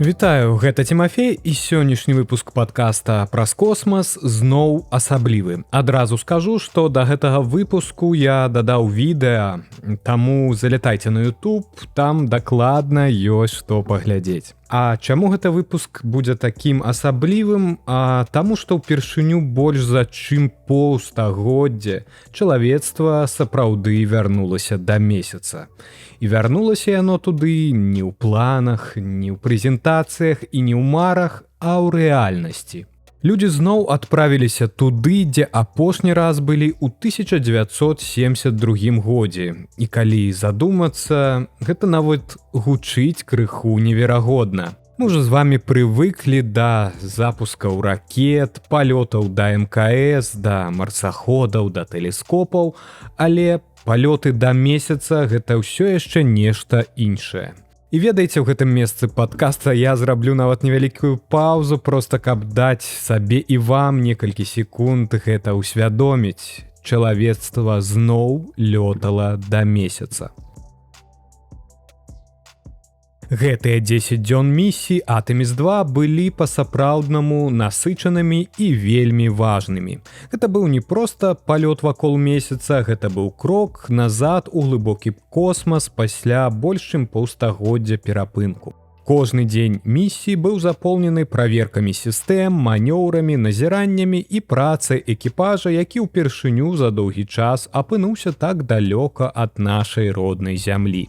Вітаю, гэта Тимофей і сённяшні выпуск подкаста праз космас зноў асаблівы. Адразу скажу, што да гэтага выпуску я дадаў відэа, таму залятайце на YouTube, там дакладна ёсць што паглядзець. А чаму гэты выпуск будзе такім асаблівым? Таму што ўпершыню больш за чым паўстагоддзя чалавецтва сапраўды вярнулася да месяца. І вярнулася яно туды не ў планах, не ў прэзентацыях і не ў марах, а ў рэальнасці. Людзі зноў адправіліся туды, дзе апошні раз былі ў 1972 годзе. І калі задумацца, гэта нават гучыць крыху неверагодна. Мы ўжо з вамі прывыклі да запускаў ракет, палётаў да МКС, да марсаходаў, да тэлескопаў, але палёты да месяца гэта ўсё яшчэ нешта іншае. І ведаеце, у гэтым месцы падкаста я зраблю нават невялікую паўзу, проста каб даць сабе і вам некалькі секунд гэта ўсвядоміць. Чалавецтва зноў лётала да месяца. Гэтыя 10 дзён місіі Артеміс-2 былі па-сапраўднаму насычанымі і вельмі важнымі. Гэта быў не проста палёт вакол месяца, гэта быў крок назад у глыбокі космас пасля больш чым паўстагоддзя перапынку. Кожны дзень місіі быў запоўнены праверкамі сістэм, манёўрамі, назіраннямі і працай экіпажа, які ўпершыню за доўгі час апынуўся так далёка ад нашай роднай зямлі.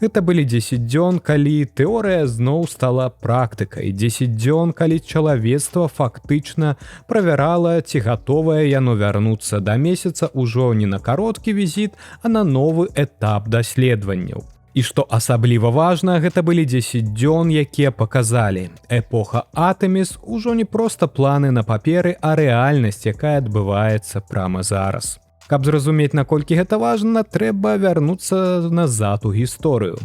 Гэта былі 10 дзён, калі тэорыя зноў стала практыкай, 10 дзён, калі чалавецтва фактычна правярала, ці гатовае яно вярнуцца да месяца ўжо не на кароткі візіт, а на новы этап даследаванняў. І што асабліва важна, гэта былі 10 дзён, якія паказалі. Эпоха Артеміс ужо не проста планы на паперы, а рэальнасць, якая адбываецца прама зараз. Каб зразумець, наколькі гэта важна, трэба вярнуцца назад у гісторыю.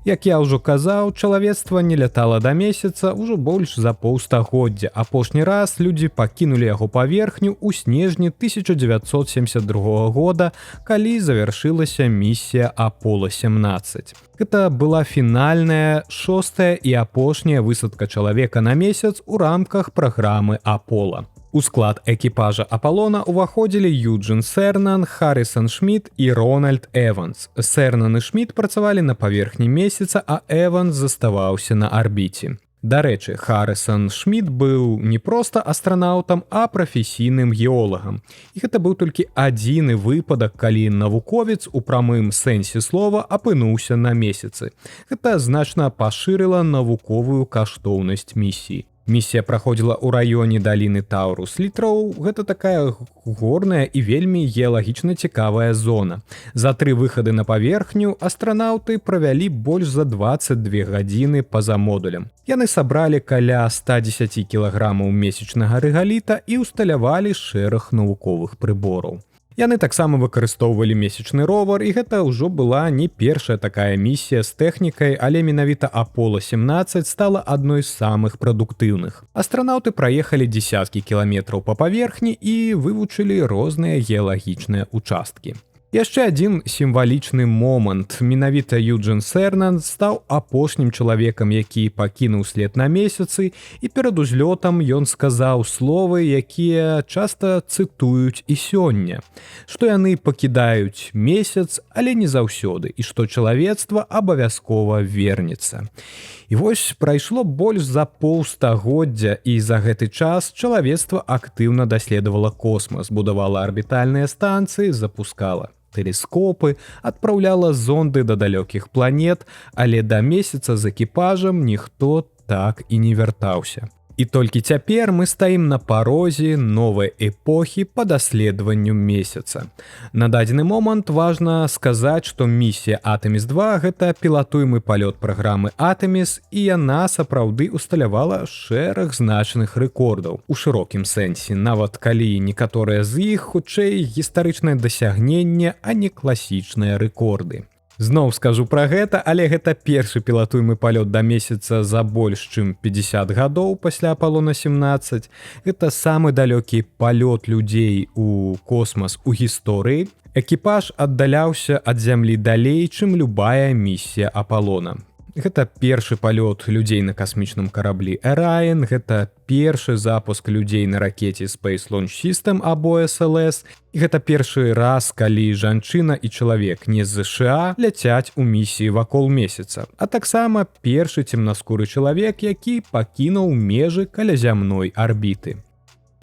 Як я ўжо казаў, чалавецтва не лятала да месяца ўжо больш за паўстагоддзя. Апошні раз людзі пакінулі яго паверхню ў снежні 1972 года, калі завяршылася місія Апола-17. Гэта была фінальная, шостая і апошняя высадка чалавека на месяц у рамках праграмы Апола. У склад экіпажа Апалона ўваходзілі Юджин Сернан, Харрісон Шміт і Рональд Эванс. Сернан і Шміт працавалі на паверхні месяца, а Эванс заставаўся на арбіце. Дарэчы, Харрісон Шміт быў не проста астранаўтам, а прафесійным геолагам. І гэта быў толькі адзіны выпадак, калі навуковец у прамым сэнсе слова апынуўся на месяцы. Гэта значна пашырыла навуковую каштоўнасць місіі. Місія праходзіла ў раёне даліны Таурус-Літроў. Гэта такая горная і вельмі геалагічна цікавая зона. За 3 выхады на паверхню астранаўты правялі больш за 22 гадзіны па-за модулем. Яны сабралі каля 110 кілаграмаў месячнага рэгаліта і ўсталявалі шэраг навуковых прыбораў. Яны таксама выкарыстоўвалі месячны ровар, і гэта ўжо была не першая такая місія з тэхнікай, але менавіта Апола-17 стала адной з самых прадуктыўных. Астранаўты праехалі дзесяткі кіламетраў па паверхні і вывучылі розныя геалагічныя участкі. Яшчэ адзін сімвалічны момант. Менавіта Юджин Сернан стаў апошнім чалавекам, які пакінуў след на месяцы, і перад узлётам ён сказаў словы, якія часта цытуюць і сёння. Што яны пакідаюць месяц, але не заўсёды, і што чалавецтва абавязкова вернецца. І вось прайшло больш за паўстагоддзя, і за гэты час чалавецтва актыўна даследавала космас, будавала арбітальныя станцыі, запускала тэлескопы, адпраўляла зонды да далёкіх планет, але да месяца з экіпажам ніхто так і не вяртаўся. І толькі цяпер мы стаім на парозе новай эпохі па даследаванню месяца. На дадзены момант важна сказаць, што місія Артеміс-2 гэта пілатуемы палёт праграмы Артеміс, і яна сапраўды ўсталявала шэраг значных рэкордаў. У шырокім сэнсе, нават калі некаторыя з іх хутчэй гістарычнае дасягненне, а не класічныя рэкорды. Зноў скажу пра гэта, але гэта першы пілатуемы палёт да месяца за больш чым 50 гадоў пасля Аполлона-17. Гэта самы далёкі палёт людзей у космас у гісторыі. Экіпаж аддаляўся ад зямлі далей, чым любая місія Аполлона. Гэта першы палёт людзей на касмічным караблі Orion, гэта першы запуск людзей на ракете Space Launch System або SLS, і гэта першы раз, калі жанчына і чалавек не з ЗША ляцяць у місіі вакол месяца, а таксама першы цемнаскуры чалавек, які пакінуў межы каля зямной арбіты.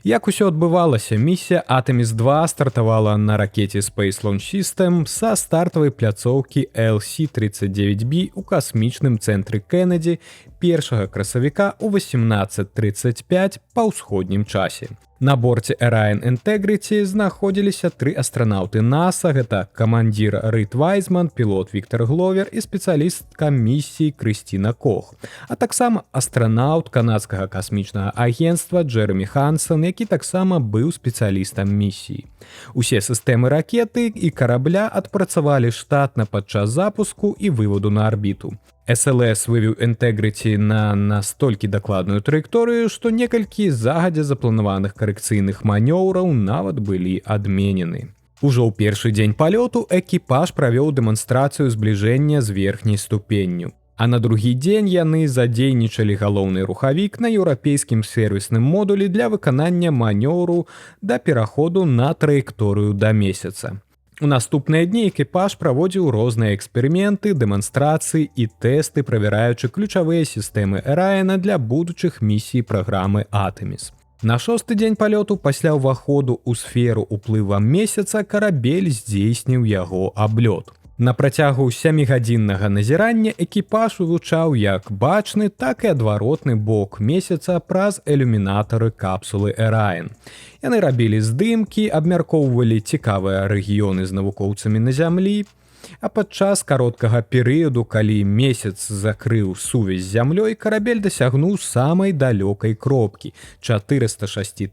Як усё адбывалася, місія Артемис-2 стартавала на ракете Space Launch System са стартавай пляцоўкі LC-39B у касмічным цэнтры Кеннеді 1 красавіка ў 18:35 па ўсходнім часе. На борце Orion Integrity знаходзіліся 3 астранаўты НАСА, гэта камандзір Рид Вайзман, пілот Віктор Гловер і спецыялістка місіі Крысціна Кох, а таксама астранаўт канадскага касмічнага агенцтва Джэрэмі Хансэн, які таксама быў спецыялістам місіі. Усе сістэмы ракеты і карабля адпрацавалі штатна падчас запуску і выводу на арбіту. SLS вывеў Integrity на настолькі дакладную траекторыю, што некалькі загадзя запланаваных карэкцыйных манёўраў нават былі адменены. Ужо ў першы дзень палёту экіпаж правёў дэманстрацыю збліжэння з верхняй ступенню. А на другі дзень яны задзейнічалі галоўны рухавік на еўрапейскім сервісным модулі для выканання манёўру да пераходу на траекторыю да месяца. У наступныя дні экіпаж праводзіў розныя эксперыменты, дэманстрацыі і тэсты, правяраючы ключавыя сістэмы Orion для будучых місій праграмы Артемис. На 6-й дзень палёту пасля ўваходу ў сферу ўплыва месяца карабель здзейсніў яго аблёт. На працягу 7-гадзіннага назірання экіпаж вывучаў як бачны, так і адваротны бок месяца праз ілюмінатары капсулы Orion. Яны рабілі здымкі, абмяркоўвалі цікавыя рэгіёны з навукоўцамі на зямлі, а падчас кароткага перыяду, калі месяц закрыў сувязь з зямлёй, карабель дасягнуў самай далёкай кропкі 406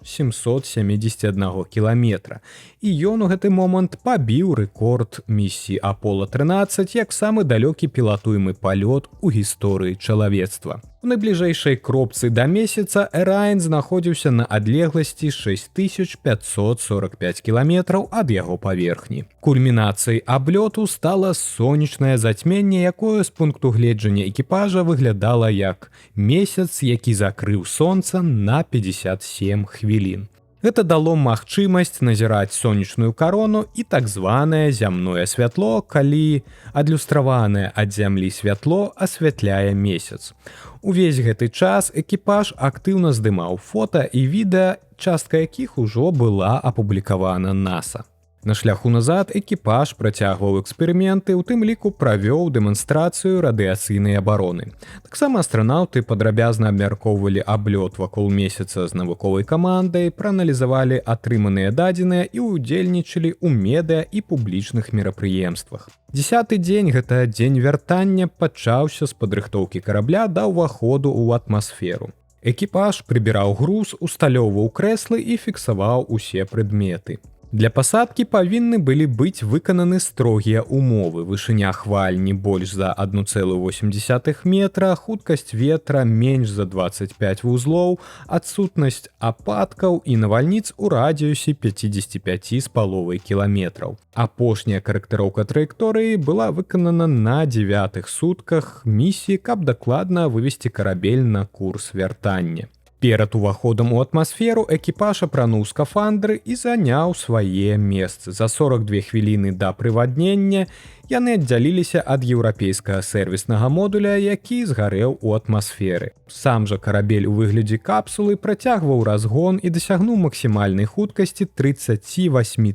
771 кіламетра. І ён у гэты момант пабіў рэкорд місіі Апола-13 як самы далёкі пілатуемы палёт у гісторыі чалавецтва. У найбліжэйшай кропцы да месяца Orion знаходзіўся на адлегласці 6545 кіламетраў ад яго паверхні. Кульмінацыяй аблёту стала сонечнае зацьменне, якое з пункту гледжання экіпажа выглядала як месяц, які закрыў сонца на 57 хвілін. Гэта дало магчымасць назіраць сонечную карону і так званае зямное святло, калі адлюстраванае ад зямлі святло асвятляе месяц. Увесь гэты час экіпаж актыўна здымаў фота і відэа, частка якіх ужо была апублікавана НАСА. На шляху назад экіпаж працягваў эксперыменты, у тым ліку правёў дэманстрацыю радыяцыйнай абароны. Таксама астранаўты падрабязна абмяркоўвалі аблёт вакол месяца з навуковай камандай, прааналізавалі атрыманыя дадзеныя і ўдзельнічалі ў медыа і публічных мерапрыемствах. 10-й дзень, гэта дзень вяртання, пачаўся з падрыхтоўкі карабля да ўваходу ў атмасферу. Экіпаж прыбіраў груз, усталёўваў крэслы і фіксаваў усе прадметы. Для пасадкі павінны былі быць выкананы строгія умовы. Вышыня хваль не больш за 1,8 метра, хуткасць ветра менш за 25 вузлоў, адсутнасць ападкаў і навальніц у радыусе 55,5 кіламетраў. Апошняя карэктыроўка траекторыі была выканана на 9-х сутках місіі, каб дакладна вывесці карабель на курс вяртання. Перад уваходам у атмасферу экіпаж апрануў скафандры і заняў свае месцы. За 42 хвіліны да прываднення яны аддзяліліся ад еўрапейскага сервіснага модуля, які згарэў у атмасферы. Сам жа карабель у выглядзе капсулы працягваў разгон і дасягнуў максімальнай хуткасці 38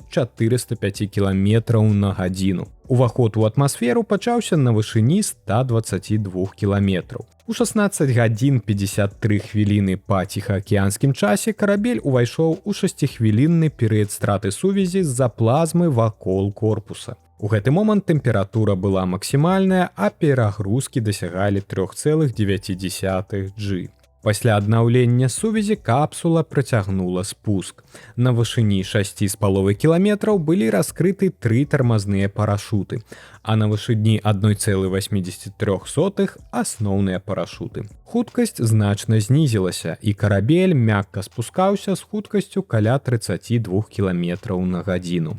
405 кіламетраў на гадзіну. Уваход у атмасферу пачаўся на вышыні 122 кіламетраў. У 16 гадзін 53 хвіліны па ціхаакіянскім часе карабель увайшоў у 6-хвілінны перыяд страты сувязі з-за плазмы вакол корпуса. У гэты момант тэмпература была максімальная, а перагрузкі дасягалі 3,9 G. Пасля аднаўлення сувязі капсула працягнула спуск. На вышыні 6,5 кіламетраў былі раскрыты 3 тармазныя парашуты, а на вышыні 1,83 асноўныя парашуты. Хуткасць значна знізілася, і карабель мякка спускаўся з хуткасцю каля 32 км на гадзіну.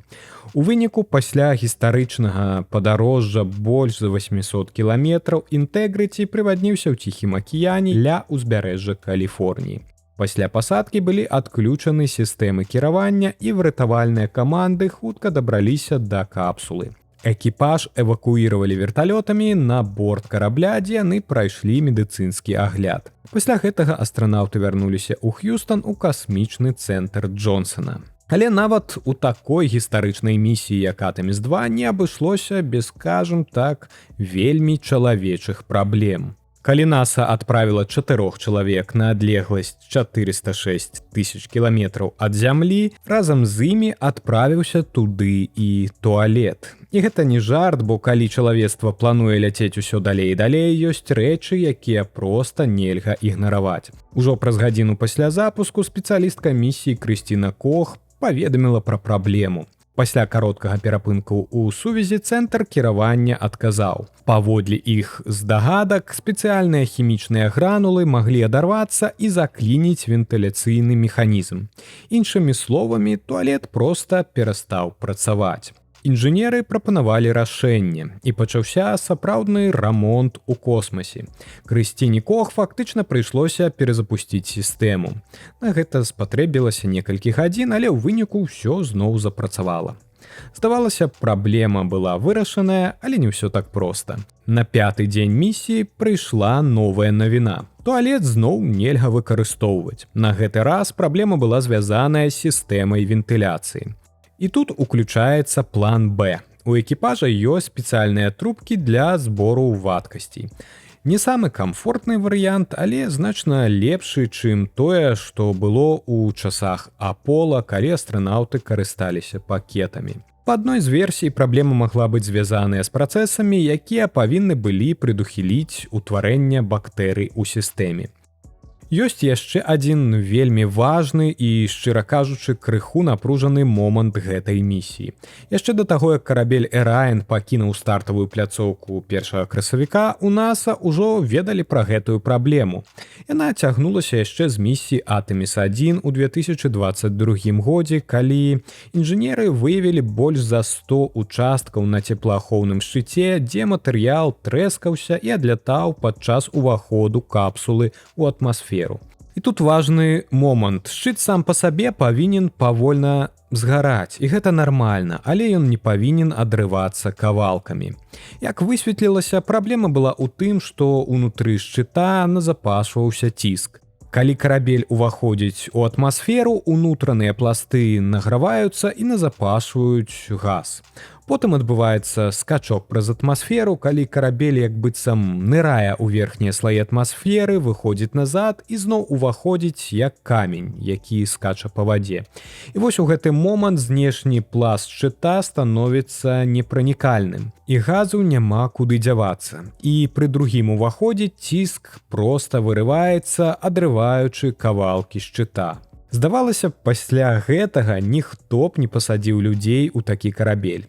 У выніку пасля гістарычнага падарожжа больш за 800 кіламетраў Інтэгрыці прывадніўся ў Ціхім акіяне ля ўзбярэжжа Каліфорніі. Пасля пасадкі былі адключаны сістэмы кіравання і выратавальныя каманды хутка дабраліся да капсулы. Экіпаж эвакуіравалі верталётамі на борт карабля, дзе яны прайшлі медыцынскі агляд. Пасля гэтага астранаўты вярнуліся ў Х'юстон у касмічны цэнтр Джонсона. Але нават у такой гістарычнай місіі, як Артеміс-2, не абышлося без, скажем так, вельмі чалавечых праблем. Калі НАСА адправіла 4 чалавек на адлегласць 406 тысяч кіламетраў ад зямлі, разам з імі адправіўся туды і туалет. І гэта не жарт, бо калі чалавецтва плануе ляцець усё далей і далей, ёсць рэчы, якія проста нельга ігнараваць. Ужо праз гадзіну пасля запуску спецыялістка місіі Крысціна Кох паведаміла пра праблему. Пасля кароткага перапынку ў сувязі цэнтр кіравання адказаў. Паводле іх здагадак, спецыяльныя хімічныя гранулы маглі адарвацца і заклініць вентыляцыйны механізм. Іншымі словамі, туалет проста перастаў працаваць. Інжынеры прапанавалі рашэнне, і пачаўся сапраўдны рамонт у космасе. Крысціне Кох фактычна прыйшлося перазапусціць сістэму. На гэта спатрэбілася некалькі гадзін, але ў выніку ўсё зноў запрацавала. Здавалася, праблема была вырашаная, але не ўсё так проста. На 5-й дзень місіі прыйшла новая навіна. Туалет зноў нельга выкарыстоўваць. На гэты раз праблема была звязаная з сістэмай вентыляцыі. І тут уключаецца план Б. У экіпажа ёсць спецыяльныя трубкі для збору вадкасцей. Не самы камфортны варыянт, але значна лепшы, чым тое, што было ў часах Апола, калі астранаўты карысталіся пакетамі. Па адной з версій праблема магла быць звязаная з працэсамі, якія павінны былі прадухіліць утварэнне бактэрый у сістэме. Ёсць яшчэ адзін вельмі важны і, шчыра кажучы, крыху напружаны момант гэтай місіі. Яшчэ да таго, як карабель Эрайен пакінуў стартавую пляцоўку 1 красавіка, у НАСА ўжо ведалі пра гэтую праблему. Яна цягнулася яшчэ з місіі Артеміс-1 у 2022 годзе, калі інжынеры выявілі больш за 100 участкаў на цеплаахоўным шчыце, дзе матэрыял трэскаўся і адлятаў падчас уваходу капсулы ў атмасферу. І тут важны момант. Шчыт сам па сабе павінен павольна згараць, і гэта нармальна, але ён не павінен адрывацца кавалкамі. Як высветлілася, праблема была ў тым, што ўнутры шчыта назапашваўся ціск. Калі карабель уваходзіць у атмасферу, унутраныя пласты награваюцца і назапашваюць газ. Потым адбываецца скачок праз атмасферу, калі карабель як быццам нырае ў верхнія слаі атмасферы, выходзіць назад і зноў уваходзіць як камень, які скача па вадзе. І вось у гэты момант знешні пласт шчыта становіцца непранікальным, і газу няма куды дзявацца. І пры другім уваходзе ціск проста вырываецца, адрываючы кавалкі шчыта. Здавалася б, пасля гэтага ніхто б не пасадзіў людзей у такі карабель.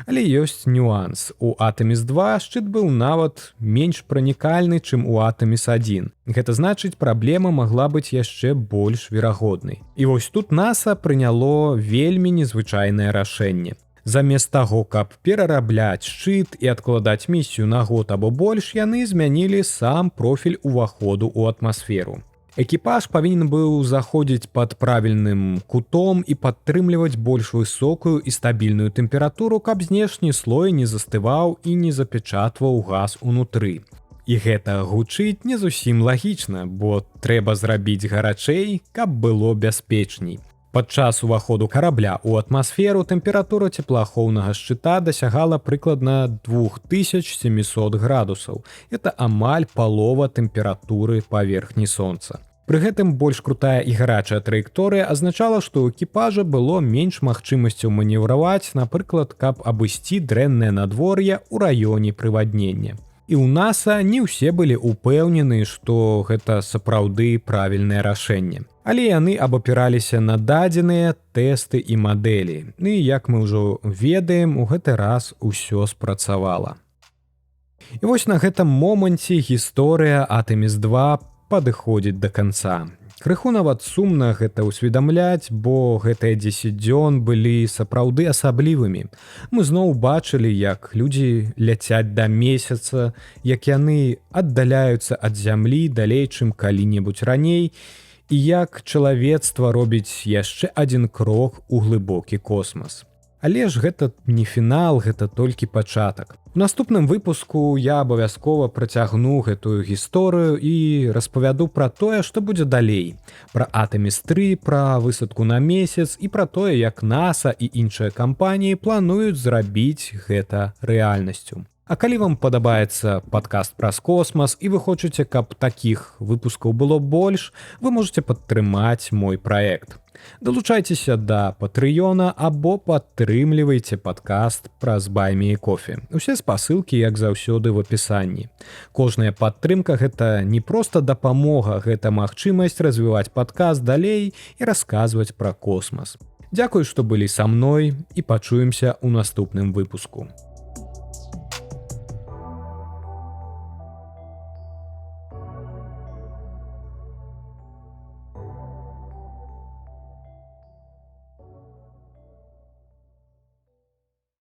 Але ёсць нюанс. У Артеміс-2 шчыт быў нават менш пранікальны, чым у Артеміс-1. Гэта значыць, праблема магла быць яшчэ больш верагоднай. І вось тут НАСА прыняло вельмі незвычайнае рашэнне. Замест таго, каб перарабляць шчыт і адкладаць місію на год або больш, яны змянілі сам профіль уваходу ў атмасферу. Экіпаж павінен быў заходзіць пад правільным кутом і падтрымліваць больш высокую і стабільную тэмпературу, каб знешні слой не застываў і не запечатваў газ унутры. І гэта гучыць не зусім лагічна, бо трэба зрабіць гарачэй, каб было бяспечней. Падчас уваходу карабля ў атмасферу тэмпература цеплаахоўнага шчыта дасягала прыкладна 2700 градусаў. Это амаль палова тэмпературы паверхні сонца. Пры гэтым больш крутая і гарачая траекторыя азначала, што ў экіпажа было менш магчымасцяў манеўраваць, напрыклад, каб абысці дрэннае надвор'е ў раёне прываднення. І ў NASA не ўсе былі ўпэўнены, што гэта сапраўды правільнае рашэнне. Але яны абапіраліся на дадзеныя тэсты і мадэлі. І як мы ўжо ведаем, у гэты раз усё спрацавала. І вось на гэтым моманце гісторыя Артеміс-2 падыходзіць да канца. Крыху нават сумна гэта ўсведамляць, бо гэтыя 10 дзён былі сапраўды асаблівымі. Мы зноў бачылі, як людзі ляцяць да месяца, як яны аддаляюцца ад зямлі далей, чым калі-небудзь раней, і як чалавецтва робіць яшчэ адзін крок у глыбокі космас. Але ж гэта не фінал, гэта толькі пачатак. У наступным выпуску я абавязкова працягну гэтую гісторыю і распавяду пра тое, што будзе далей. Пра Артеміс-3, пра высадку на месяц і пра тое, як NASA і іншыя кампаніі плануюць зрабіць гэта рэальнасцю. А калі вам падабаецца падкаст праз космас і вы хочаце, каб такіх выпускаў было больш, вы можете падтрымаць мой праект. Далучайцеся да Патрыёна або падтрымлівайце падкаст праз Buy-Me-Coffee. Усе спасылкі, як заўсёды, в апісанні. Кожная падтрымка – гэта не проста дапамога, гэта магчымасць развіваць падкаст далей і расказваць пра космас. Дзякуй, што былі са мной і пачуемся ў наступным выпуску.